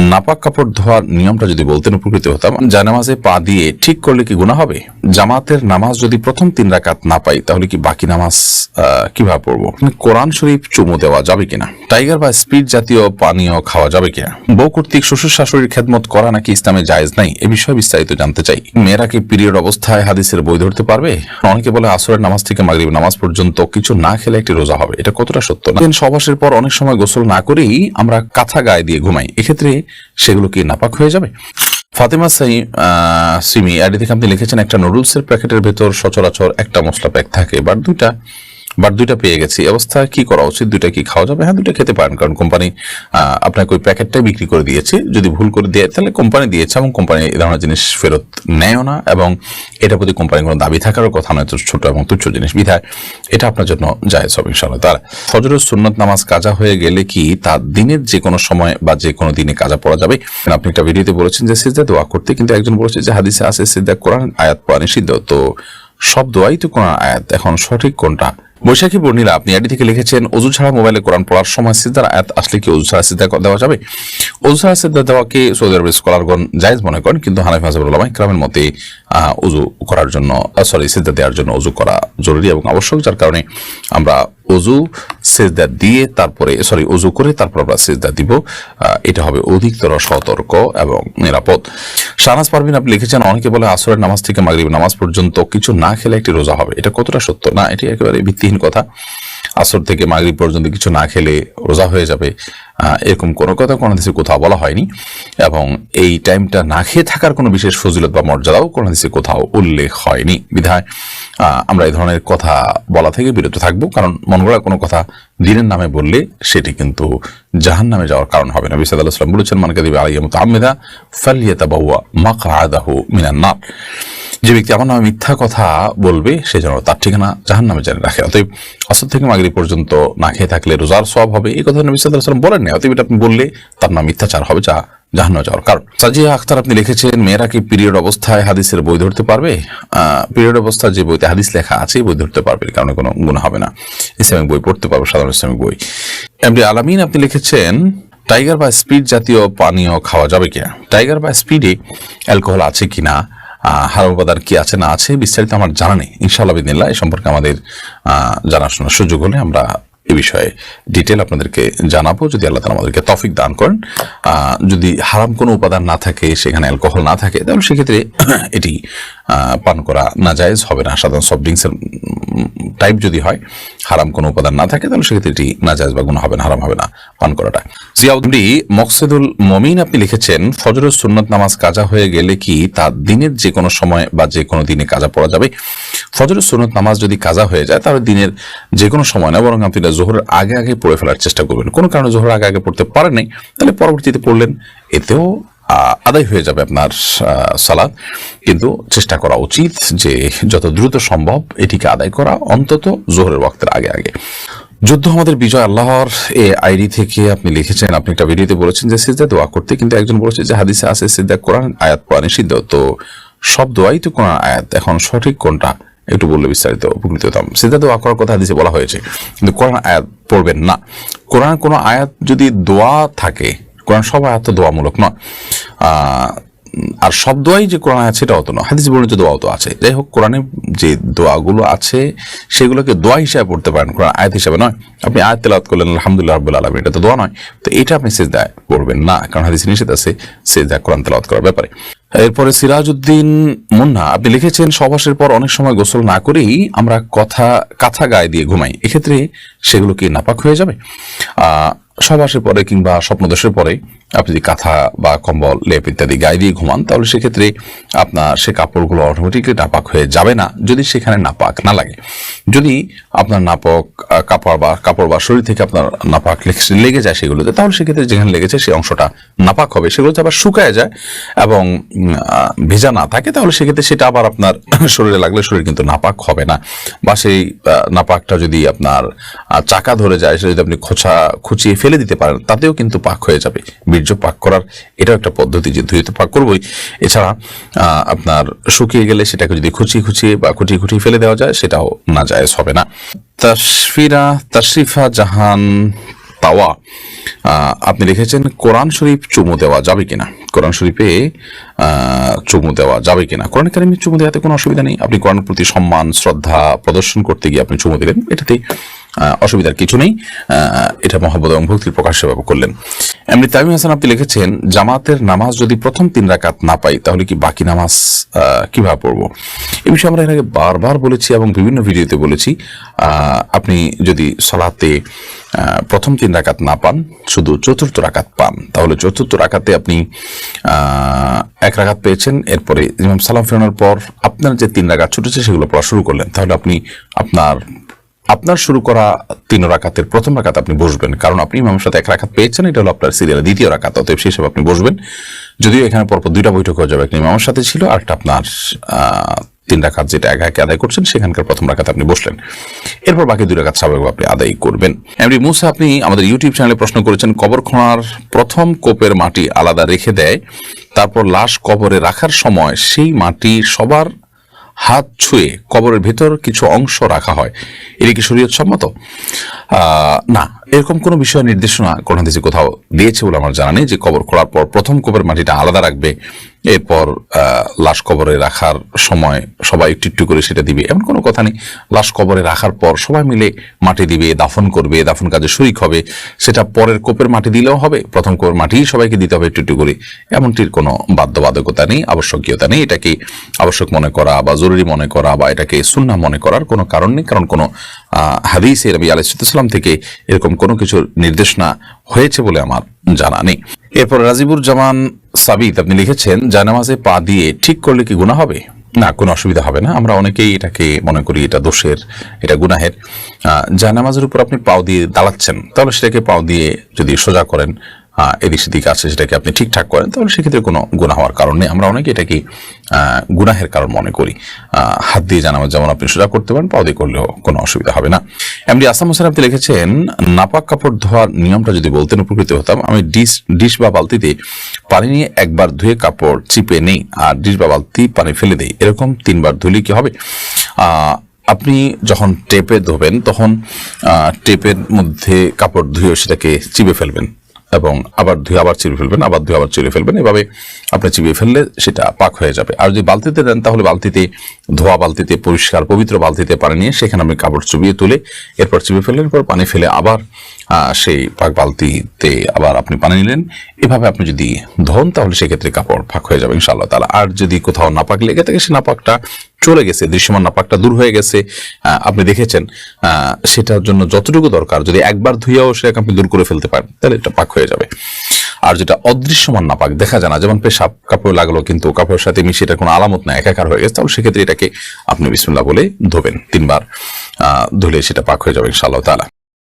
নাপাক কাপড় ধোয়ার নিয়মটা যদি বলতেন উপকৃত হতাম। জানামাজে পা দিয়ে ঠিক করলে কি গুনাহ হবে? জামাতের নামাজ যদি প্রথম 3 রাকাত না পাই তাহলে কি বাকি নামাজ কিভাবে পড়বো? কোরআন শরীফ চুমু দেওয়া যাবে কিনা? টাইগার বা স্পিড জাতীয় পানীয় খাওয়া যাবে কিনা? বউ কর্তৃক শ্বশুর শাশুড়ির খেদমত করা নাকি ইসলামে জায়েজ নাই, এ বিষয়ে বিস্তারিত জানতে চাই। মেয়েরা কি পিরিয়ড অবস্থায় হাদিসের বই ধরতে পারবে? অনেকে বলে আসরের নামাজ থেকে মাগরিব নামাজ পর্যন্ত কিছু না খেলে একটি রোজা হবে, এটা কতটা সত্য? না সহবাসের পর অনেক সময় গোসল না করেই আমরা কাঁথা গায়ে দিয়ে ঘুমাই, এক্ষেত্রে সেগুলো কি নাপাক হয়ে যাবে? ফাতেমা সিমি আইডি থেকে আপনি লিখেছেন, একটা নুডলসের প্যাকেটের ভেতর সচরাচর একটা মশলা প্যাক থাকে, বাট দুইটা পেয়ে গেছি, অবস্থায় কি করা উচিত? দুইটা কি খাওয়া যাবে? হ্যাঁ, দুইটা খেতে পারেন, কারণ কোম্পানি আপনাকে ওই প্যাকেটটাই বিক্রি করে দিয়েছে। যদি ভুল করে দেয় তাহলে কোম্পানি দিয়েছে, এবং কোম্পানি এই ধরনের জিনিস ফেরত নেয়ও না, এবং এটার প্রতি কোম্পানির কোনো দাবি থাকারও কথা নয়, ছোট এবং তুচ্ছ জিনিস বিধায় এটা আপনার জন্য জায়েজ হবে ইনশাআল্লাহ। তার ফজরের সুন্নত নামাজ কাজা হয়ে গেলে কি তার দিনের যে কোনো সময় বা যে কোনো দিনে কাজা পড়া যাবে? আপনি একটা ভিডিওতে বলেছেন যে সিজদা দোয়া করতে, কিন্তু একজন বলেছে যে হাদিসে আছে সিজদা কোরআন আয়াত পড়া নিষিদ্ধ, তো সব দোয়াই তো কোরআন আয়াত, এখন সঠিক কোনটা? বৈশাখী বর্ণিলা আপনি আইডি থেকে লিখেছেন, অজু ছাড়া মোবাইলে কোরআন পড়ার সময় সিজদার আয়াত আসলে কি অজু ছাড়া সিজদা দেওয়া যাবে? অজু ছাড়া সিজদা দেওয়াকে সৌদি আরবের স্কলারগণ জায়েজ মনে করেন, কিন্তু হানাফি মাযহাবের উলামা ইকরামের মতে অজু করার জন্য সিজদা দেওয়ার জন্য অজু করা জরুরি এবং আবশ্যক, যার কারণে আমরা অজু সিজদা দিয়ে তারপরে অজু করে তারপর আমরা সিজদা দিব, এটা হবে অধিকতর সতর্ক এবং নিরাপদ। শাহনাজ পারভিন আপনি লিখেছেন, অনেকে বলে আসরের নামাজ থেকে মাগরিব নামাজ পর্যন্ত কিছু না খেলে একটি রোজা হবে, এটা কতটা সত্য? না, এটি একেবারে ভিত্তিহীন কথা। আসর থেকে মাগরিব পর্যন্ত কিছু না খেলে রোজা হয়ে যাবে, এরকম কোনো কথা কোনো হাদিসে কোথাও বলা হয়নি, এবং এই টাইমটা না খেয়ে থাকার কোনো বিশেষ ফজিলত বা মর্যাদাও কোনো হাদিসে কোথাও উল্লেখ হয়নি, বিধায় আমরা এই ধরনের কথা বলা থেকে বিরত থাকবো, কারণ মন গড়া কোনো কথা দিনের নামে বললে সেটি কিন্তু জাহান্নামে যাওয়ার কারণ হবে না। নবী সাল্লাল্লাহু আলাইহি ওয়াসাল্লাম বলেছেন, মান কাযিবা আলাইয়া মুতাআম্মিদা ফালইয়াতাবাওয়া মাকআদাহু মিনান নার, যে ব্যক্তি আমার নামে মিথ্যা কথা বলবে সে যেন তার ঠিকানা জাহান্নামে জেনে রাখে। অতএব আসর থেকে মাগরিব পর্যন্ত না খেয়ে থাকলে রোজার সওয়াব হবে, এই কথা নবী সাল্লাল্লাহু আলাইহি ওয়াসাল্লাম বলেন না। অতএব এটা আপনি বললে তার নাম মিথ্যাচার হবে, যা জাহান্নামে যাওয়ার কারণ। সাজিয়া আখতার আপনি লিখেছেন, মেয়েরা কি পিরিয়ড অবস্থায় হাদিসের বই ধরতে পারবে? পিরিয়ড অবস্থায় যে বইতে হাদিস লেখা আছে বই ধরতে পারবে, কারণে কোনো গুনাহ হবে না, ইসলামিক বই পড়তে পারবে, সাধারণ ইসলামিক বই। এমডি আলামিন আপনি লিখেছেন, টাইগার বা স্পিড জাতীয় পানীয় খাওয়া যাবে কিনা? টাইগার বা স্পিডে অ্যালকোহল আছে কিনা, হারাম উপাদান কি আছে না আছে বিস্তারিত আমার জানা নেই। ইনশাআল্লাহ বিদিনিল্লাহ এই সম্পর্কে আমাদের জানাশোনার সুযোগ হলে আমরা এ বিষয়ে ডিটেল আপনাদেরকে জানাবো, যদি আল্লাহ তাআলা আমাদেরকে তৌফিক দান করেন। যদি হারাম কোনো উপাদান না থাকে, সেখানে অ্যালকোহল না থাকে, তাহলে সেক্ষেত্রে এটি পান করা নাজায়েজ হবে না। সাধারণ সফট ড্রিঙ্কসের টাইপ যদি হয়, হারাম কোনো উপাদান না থাকে, তাহলে সেক্ষেত্রে এটি নাজায়েজ বা গুনাহ হবে না, হারাম হবে না পান করাটা। জিয়াউদ্দি মকসেদুল মমিন আপনি লিখেছেন, ফজরের সুন্নত নামাজ কাজা হয়ে গেলে কি তার দিনের যে কোনো সময় বা যে কোনো দিনে কাজা পড়া যাবে? ফজরের সুন্নত নামাজ যদি কাজা হয়ে যায় তাহলে দিনের যে কোনো সময় না, বরং আপনি জোহরের আগে আগে পড়ে ফেলার চেষ্টা করবেন। কোনো কারণে জোহরের আগে আগে পড়তে পারেন নাই, তাহলে পরবর্তীতে পড়লেন, এতেও আদায় হয়ে যাবে আপনার সালাত। কিন্তু চেষ্টা করা উচিত যে যত দ্রুত সম্ভব এটিকে আদায় করা, অন্তত জোহরের ওয়াক্তের আগে আগে। যুদ্ধ আমাদের বিজয় আল্লাহর এ আইডি থেকে আপনি লিখেছেন, আপনি একটা ভিডিওতে বলেছেন যে সিজদা দোয়া করতে, কিন্তু একজন বলেছে যে হাদিসে আছে সিজদা কোরআন আয়াত পড়া নিষিদ্ধ, তো সব দোয়াই তো কোরআন আয়াত, এখন সঠিক কোনটা একটু বললে বিস্তারিত উপকৃত হতাম। সিজদা দোয়া করার কথা হাদিসে বলা হয়েছে, কিন্তু কোরআন আয়াত পড়বেন না। কোরআন কোনো আয়াত যদি দোয়া থাকে, কোরআন সব আয়াত তো দোয়ামূলক নয়, আর সব দোয়াই যে কোরআন আছে সেটাও তো নয়, হাদিস বর্ণিত দোয়াও তো আছে। যাই হোক, কোরআনে যে দোয়াগুলো আছে সেগুলোকে দোয়া হিসাবে পড়তে পারেন, কোরআন আয়াত হিসাবে নয়। আপনি আয়াত তেলাওয়াত করলেন আলহামদুলিল্লাহ রাব্বিল আলামিন, এটা তো দোয়া নয়, তো এটা আপনি সিজদায় পড়বেন না, কারণ হাদিসে নিষেধ আছে সিজদায় কোরআন তেলাওয়াত করার ব্যাপারে। এরপরে সিরাজউদ্দিন মুন্না আপনি লিখেছেন, সহবাসের পর অনেক সময় গোসল না করেই আমরা কাঁথা গায়ে দিয়ে ঘুমাই, এক্ষেত্রে সেগুলো কি নাপাক হয়ে যাবে? সহবাসের পরে কিংবা স্বপ্নদোষের পরে আপনি যদি কাঁথা বা কম্বল লেপ ইত্যাদি গায়ে দিয়ে ঘুমান, তাহলে সেক্ষেত্রে আপনার সে কাপড়গুলো অটোমেটিকলি নাপাক হয়ে যাবে না, যদি সেখানে নাপাক না লাগে। যদি আপনার নাপাক কাপড় বা শরীর থেকে আপনার নাপাক লেগে যায় সেগুলোতে, তাহলে সেক্ষেত্রে যেখানে লেগেছে সেই অংশটা নাপাক হবে। সেগুলোতে আবার শুকায় যায় এবং ভেজা না থাকে, তাহলে সেক্ষেত্রে সেটা আবার আপনার শরীরে লাগলে শরীর কিন্তু নাপাক হবে না। বা সেই নাপাকটা যদি আপনার চাকা ধরে যায়, সেটা যদি আপনি খুঁচিয়ে ফেলে দিতে পারেন, তাতেও কিন্তু পাক হয়ে যাবে। বীর্য পাক করার এটাও একটা পদ্ধতি, যে ধুয়ে তো পাক করবোই। এছাড়া আপনার শুকিয়ে গেলে সেটাকে যদি খুঁচিয়ে বা খুঁটিয়ে ফেলে দেওয়া যায়, সেটাও নাজায়েজ হবে না। তাশরিফা জাহান তাওয়া আপনি লিখেছেন কোরআন শরীফ চুমু দেওয়া যাবে কিনা, কোরআন শরীফে চুমু দেওয়া যাবে কিনা। কোরআন কারিমে চুমু দেওয়াতে কোনো অসুবিধা নেই। আপনি কোরআনের প্রতি সম্মান শ্রদ্ধা প্রদর্শন করতে গিয়ে আপনি চুমু দিলেন, এটাতে অসুবিধার কিছু নেই। এটা মহব্বত এবং ভক্তির প্রকাশ সেভাবে করলেন। এমনি তামিম হাসান আপনি লিখেছেন জামাতের নামাজ যদি প্রথম 3 রাকাত না পাই তাহলে কি বাকি নামাজ কিভাবে পড়বো। এই বিষয়ে আমরা এর আগে বারবার বলেছি এবং বিভিন্ন ভিডিওতে বলেছি। আপনি যদি সালাতে প্রথম 3 রাকাত না পান, শুধু চতুর্থ রাকাত পান, তাহলে চতুর্থ রাকাতে আপনি 1 রাকাত পেয়েছেন, এরপরে ইমাম সালাম ফেরানোর পর আপনার যে 3 রাকাত ছুটেছে সেগুলো পড়া শুরু করলেন, তাহলে আপনি আপনার শুরু করা 3 রাকাতের প্রথম রাকাত আপনি বসবেন, কারণ আপনি ইমামের সাথে 1 রাকাত পেয়েছেন, এটা হলো আপনার সিরিয়ালের দ্বিতীয় রাকাত, অতএব সেই হিসেবে আপনি বসবেন। যদিও এখানে পরপর 2টা বৈঠক হয়ে যাবে, একটা ইমামের সাথে ছিল আর একটা আপনার 3 রাকাত যেটা একা একে আদায় করছেন সেখানকার প্রথম রাকাত আপনি বসলেন, এরপর বাকি 2 রাকাত স্বাভাবিকভাবে আপনি আদায় করবেন। এমনি মুসা আপনি আমাদের ইউটিউব চ্যানেলে প্রশ্ন করেছেন কবর খোঁড়ার প্রথম কোপের মাটি আলাদা রেখে দেয়, তারপর লাশ কবরে রাখার সময় সেই মাটি সবার হাত ছুঁয়ে কবরের ভেতর কিছু অংশ রাখা হয়, এটা কি শরীয়ত সম্মত? না, এরকম কোনো বিষয় নির্দেশনা কোন হাদিসে কোথাও দিয়েছে বলে আমার জানা নেই যে কবর খোঁড়ার পর প্রথম কোপের মাটিটা আলাদা রাখবে, এরপর লাশ কবরে রাখার সময় সবাই একটু একটু করে সেটা দিবে, এমন কোনো কথা নেই। লাশ কবরে রাখার পর সবাই মিলে মাটি দিবে, দাফন করবে, দাফন কাজে শরীক হবে, সেটা পরের কোপের মাটি দিলেও হবে, প্রথম কোপের মাটি সবাইকে দিতে হবে একটু একটু করে, এমনটির কোনো বাধ্যবাধকতা নেই, আবশ্যকীয়তা নেই। এটাকে আবশ্যক মনে করা বা জরুরি মনে করা বা এটাকে সুন্নাহ মনে করার কোনো কারণ নেই, কারণ কোনো হাদিসে নবী আলাইহিস সালাম থেকে এরকম কোনো কিছুর নির্দেশনা হয়েছে বলে আমার জানা নেই। এরপর রাজিবুর জামান সাবিত আপনি লিখেছেন জানামাজে পা দিয়ে ঠিক করলে কি গুনাহ হবে? না, কোনো অসুবিধা হবে না। আমরা অনেকেই এটাকে মনে করি এটা দোষের, এটা গুনাহের। জানামাজের উপর আপনি পাও দিয়ে দাঁড়াচ্ছেন, তাহলে সেটাকে পাও দিয়ে যদি সোজা করেন, এদিক সেদিক আছে সেটাকে আপনি ঠিকঠাক করেন, তাহলে সেক্ষেত্রে কোনো গুনাহ হওয়ার কারণ নেই। আমরা অনেকে এটাকে গুনাহের কারণ মনে করি। হাত দিয়ে জানামাজ যেমন আপনি সোজা করতে পারেন, পাও দিয়ে করলেও কোনো অসুবিধা হবে না। এমডি আসাম হোসেন আপনি লিখেছেন নাপাক কাপড় ধোয়ার নিয়মটা যদি বলতেন উপকৃত হতাম। আমি ডিশ বা বালতিতে পানি নিয়ে একবার ধুয়ে কাপড় চিপে নেই আর ডিশ বা বালতি পানি ফেলে দেই, এরকম 3 বার ধুলে কি হবে? আপনি যখন টেপে ধোবেন তখন টেপের মধ্যে কাপড় ধুয়ে সেটাকে চিপে ফেলবেন এবং আবার ধুয়ে আবার চিপে ফেলবেন, আবার ধুয়ে আবার চিপে ফেলবেন, এভাবে আপনি চিপে ফেললে সেটা পাক হয়ে যাবে। আর যদি বালতিতে দেন তাহলে বালতিতে ধোয়া বালতিতে পরিষ্কার পবিত্র বালতিতে পানি নিয়ে সেখানে আপনি কাপড় চুবিয়ে তুলে এরপর চিপে ফেললেন, এরপর পানি ফেলে আবার সেই পাক বালতিতে আবার আপনি পানি নিলেন, এভাবে আপনি যদি ধোন তাহলে সেক্ষেত্রে কাপড় পাক হয়ে যাবে ইনশাআল্লাহ তাআলা। আর যদি কোথাও নাপাক লেগে থাকে সে নাপাকটা চলে গেছে, দৃশ্যমান নাপাকটা দূর হয়ে গেছে, আপনি দেখেছেন, সেটার জন্য যতটুকু দরকার যদি একবার ধুয়েও সেটাকে আপনি দূর করে ফেলতে পারেন তাহলে এটা পাক হয়ে যাবে। আর যেটা অদৃশ্যমান নাপাক দেখা যায় না, যেমন পেশাব কাপড় লাগলো কিন্তু কাপড়ের সাথে মিশে এটার কোনো আলামত নাই, একাকার হয়ে গেছে, তাহলে সেক্ষেত্রে এটাকে আপনি বিসমিল্লাহ বলে ধোবেন, 3 বার ধুলে সেটা পাক হয়ে যাবে ইনশাআল্লাহ তাআলা।